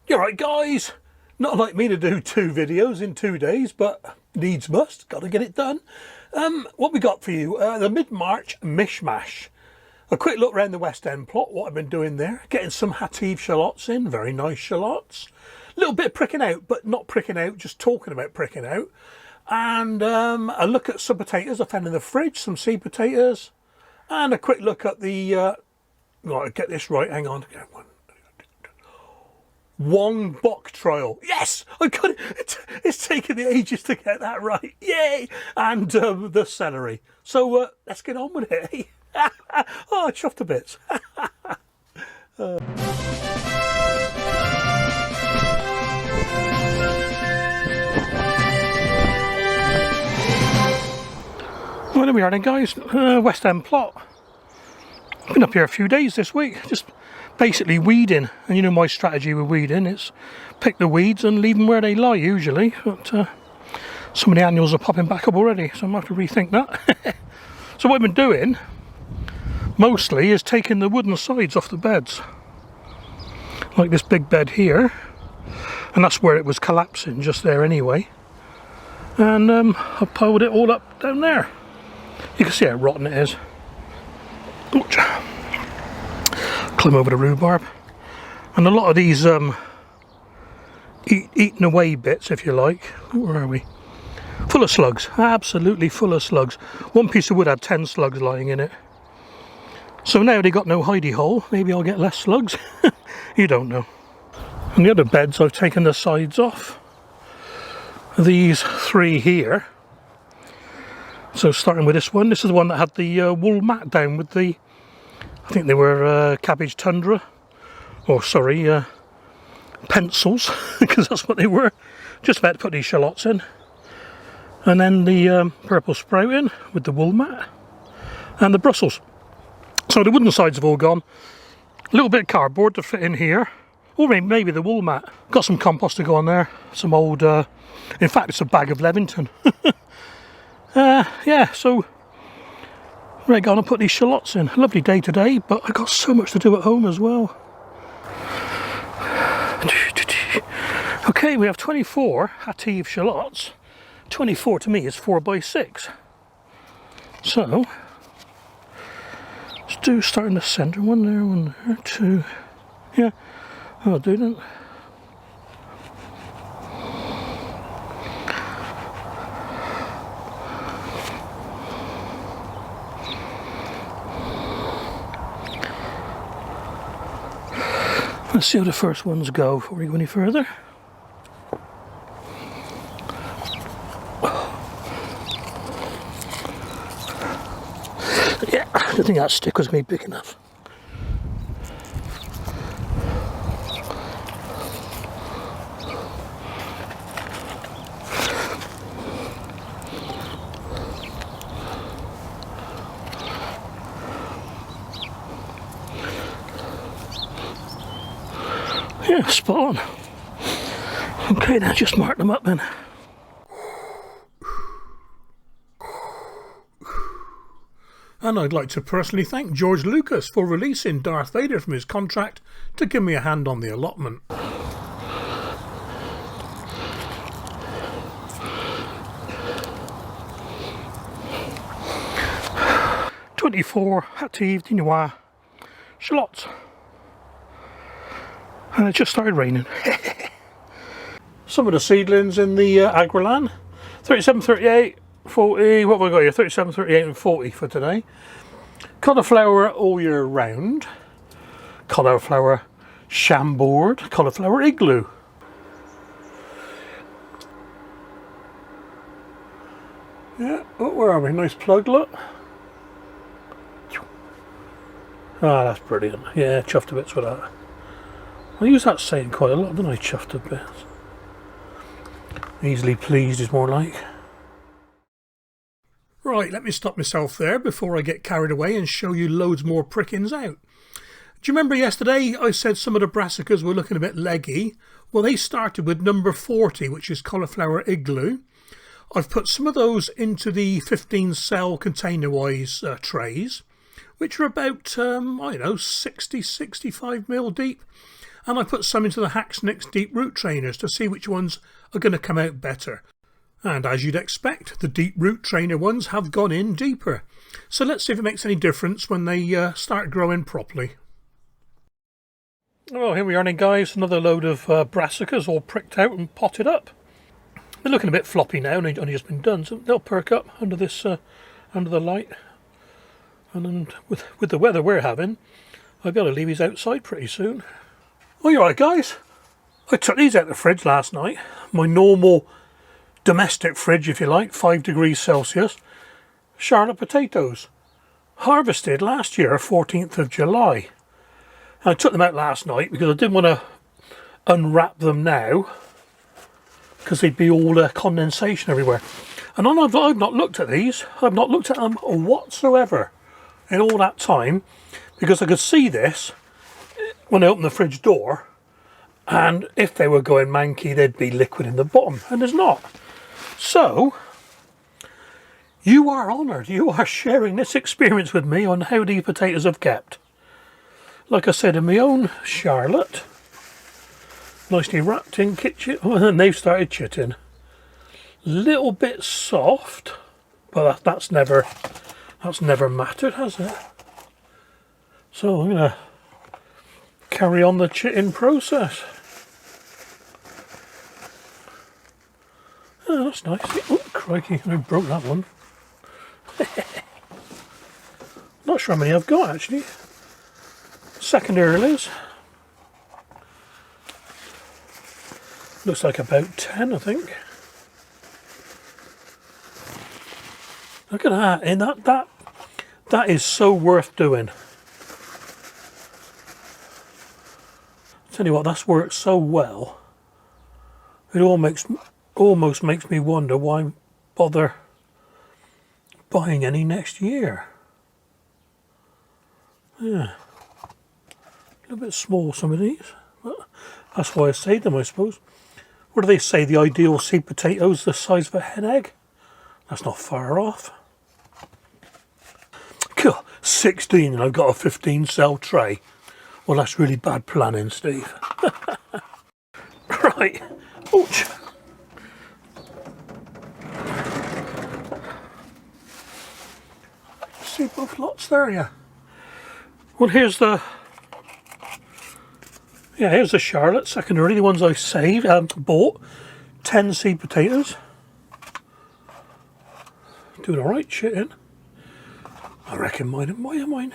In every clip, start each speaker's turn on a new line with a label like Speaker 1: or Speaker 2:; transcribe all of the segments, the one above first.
Speaker 1: You alright guys? Not like me to do 2 videos in 2 days, but needs must, got to get it done. What we got for you, the mid-March mishmash. A quick look around the West End plot, what I've been doing there. Getting some Hativ shallots in, very nice shallots. A little bit of pricking out, but not pricking out, just talking about pricking out. And a look at some potatoes I found in the fridge, some seed potatoes. And a quick look at the, right, get this right, hang on. Wong bok trial. Yes, I got it. It's taken me ages to get that right. Yay! And the celery. So let's get on with it. Oh, I chuffed to bits. Well, there we are then, guys. West End plot. Been up here a few days this week. Just basically weeding, and you know my strategy with weeding, it's pick the weeds and leave them where they lie usually, but some of the annuals are popping back up already, so I might have to rethink that. So what I've been doing mostly is taking the wooden sides off the beds, like this big bed here, and that's where it was collapsing just there anyway, and I piled it all up down there. You can see how rotten it is. Ouch. Climb over the rhubarb, and a lot of these eaten away bits, if you like. Where are we? Full of slugs, absolutely full of slugs. One piece of wood had 10 slugs lying in it. So now they got no hidey hole. Maybe I'll get less slugs. You don't know. And the other beds, I've taken the sides off. These 3 here. So starting with this one, this is the one that had the wool mat down with the, I think they were cabbage tundra, or sorry, pencils, because that's what they were. Just about to put these shallots in. And then the purple sprouting with the wool mat, and the Brussels. So the wooden sides have all gone. A little bit of cardboard to fit in here, or maybe the wool mat. Got some compost to go on there, some old, in fact it's a bag of Levington. Yeah, so we're going to put these shallots in. Lovely day today, but I've got so much to do at home as well. Okay, we have 24 Hativ shallots. 24 to me is 4 by 6. So let's do starting the centre, one there, 2. Yeah, I'll do that. Let's see how the first ones go before we go any further. Yeah, I don't think that stick was going to be big enough. Yeah, spot on. Okay, now just mark them up then. And I'd like to personally thank George Lucas for releasing Darth Vader from his contract to give me a hand on the allotment. "24 Hativ Dinois shallots." And it just started raining. Some of the seedlings in the Agralan. 37, 38, 40, what have I got here? 37, 38 and 40 for today. Cauliflower all year round. Cauliflower Chambord. Cauliflower Igloo. Yeah, oh, where are we? Nice plug, look. Ah, that's brilliant. Yeah, chuffed to bits with that. I use that saying quite a lot, don't I? Chuffed to bits. Easily pleased is more like. Right, let me stop myself there before I get carried away and show you loads more prickings out. Do you remember yesterday I said some of the brassicas were looking a bit leggy? Well, they started with number 40, which is Cauliflower Igloo. I've put some of those into the 15 cell container-wise trays, which are about, I don't know, 60, 65 mil deep. and I put some into the Hacksnicks deep root trainers to see which ones are going to come out better. And as you'd expect, the deep root trainer ones have gone in deeper. So let's see if it makes any difference when they start growing properly. Well, here we are then, guys, another load of brassicas all pricked out and potted up. They're looking a bit floppy now, and they've only just been done, so they'll perk up under this, under the light. And then with the weather we're having, I'll be able to leave these outside pretty soon. Oh, you're right, guys. I took these out of the fridge last night. My normal domestic fridge, if you like, 5 degrees Celsius. Charlotte potatoes, harvested last year, 14th of July. I took them out last night because I didn't want to unwrap them now because they'd be all condensation everywhere. And I've not looked at these. I've not looked at them whatsoever in all that time because I could see this when I opened the fridge door, and if they were going manky, there'd be liquid in the bottom, and there's not. So you are honoured. You are sharing this experience with me on how these potatoes have kept. Like I said, in my own Charlotte, nicely wrapped in kitchen. Oh, and they've started chitting. Little bit soft, but that's never mattered, has it? So I'm gonna carry on the chitting process. Oh, that's nice. Oh, crikey! I broke that one. Not sure how many I've got actually. Second earlies. Looks like about 10, I think. Look at that, and that is so worth doing. Tell you what, that's worked so well. It almost makes me wonder why bother buying any next year. Yeah. A little bit small, some of these, but that's why I saved them, I suppose. What do they say? The ideal seed potato is the size of a hen egg? That's not far off. Cool. 16 and I've got a 15 cell tray. Well, that's really bad planning, Steve. Right. Ouch. See both lots there, yeah. Well, here's the Charlotte, second early, the ones I saved, bought. 10 seed potatoes. Doing alright, chitting. I reckon mine.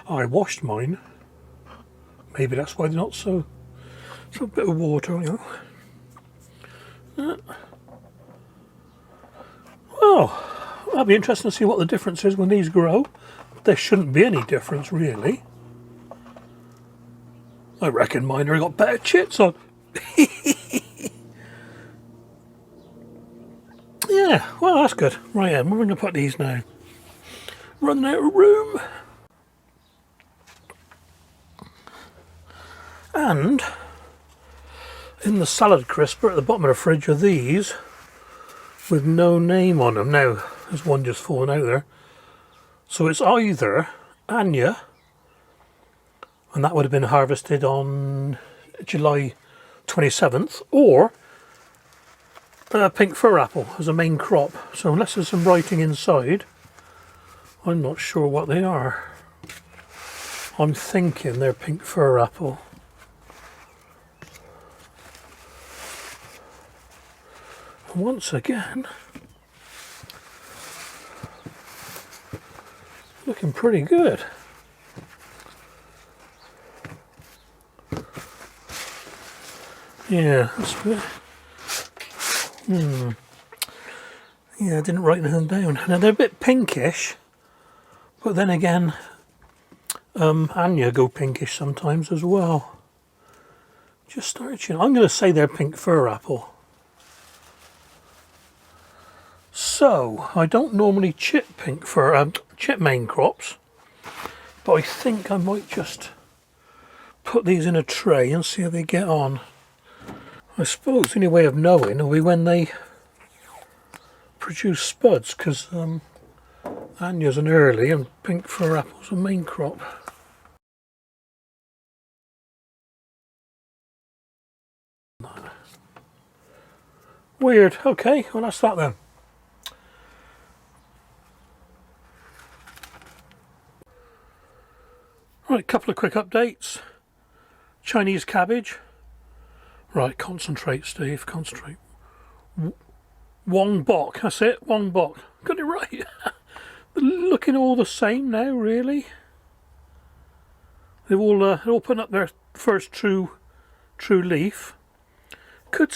Speaker 1: I washed mine. Maybe that's why they're not so a bit of water, you know. Well, that'll be interesting to see what the difference is when these grow. There shouldn't be any difference, really. I reckon mine have got better chits on. Yeah, well, that's good. Right, we're going to put these now. Running out of room. And in the salad crisper at the bottom of the fridge are these with no name on them. Now, there's one just falling out there. So it's either Anya, and that would have been harvested on July 27th, or pink fir apple as a main crop. So unless there's some writing inside, I'm not sure what they are. I'm thinking they're pink fir apple. And once again, looking pretty good. Yeah, that's good. Yeah, I didn't write anything down. Now they're a bit pinkish, but then again, Anya go pinkish sometimes as well. Just started. I'm going to say they're pink fir apple. So I don't normally chip pink fir, chip main crops, but I think I might just put these in a tray and see how they get on. I suppose the only way of knowing will be when they produce spuds, because Anya's an early and pink fir apple's a main crop. Weird. Okay, well that's that then. Right, couple of quick updates. Chinese cabbage. Right, concentrate, Steve, concentrate. Wong bok, that's it, Wong bok. Got it right. They're looking all the same now, really. They're all putting up their first true leaf. I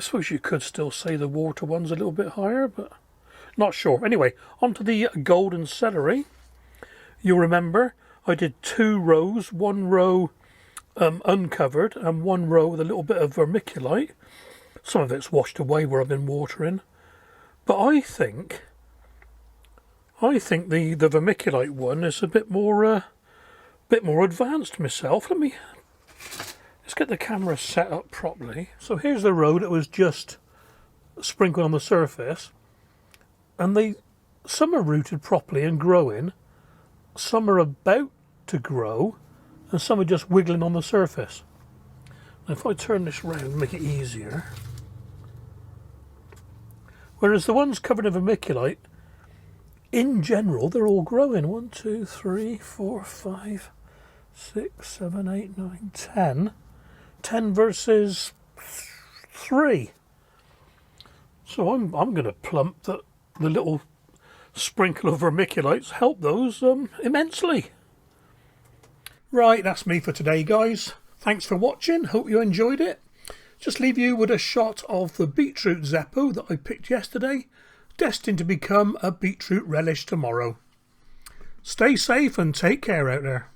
Speaker 1: suppose you could still say the water one's a little bit higher, but not sure. Anyway, onto the golden celery. You'll remember I did 2 rows, 1 row uncovered and 1 row with a little bit of vermiculite. Some of it's washed away where I've been watering, but I think the vermiculite one is a bit more advanced myself. Let's get the camera set up properly. So here's the row that was just sprinkled on the surface, and some are rooted properly and growing, some are about to grow, and some are just wiggling on the surface. Now if I turn this round and make it easier, whereas the ones covered in vermiculite, in general they're all growing. 1, 2, 3, 4, 5, 6, 7, 8, 9, 10. 10 versus 3. So I'm going to plump that the little sprinkle of vermiculites help those immensely. Right, that's me for today, guys. Thanks for watching. Hope you enjoyed it. Just leave you with a shot of the beetroot Zeppo that I picked yesterday, destined to become a beetroot relish tomorrow. Stay safe and take care out there.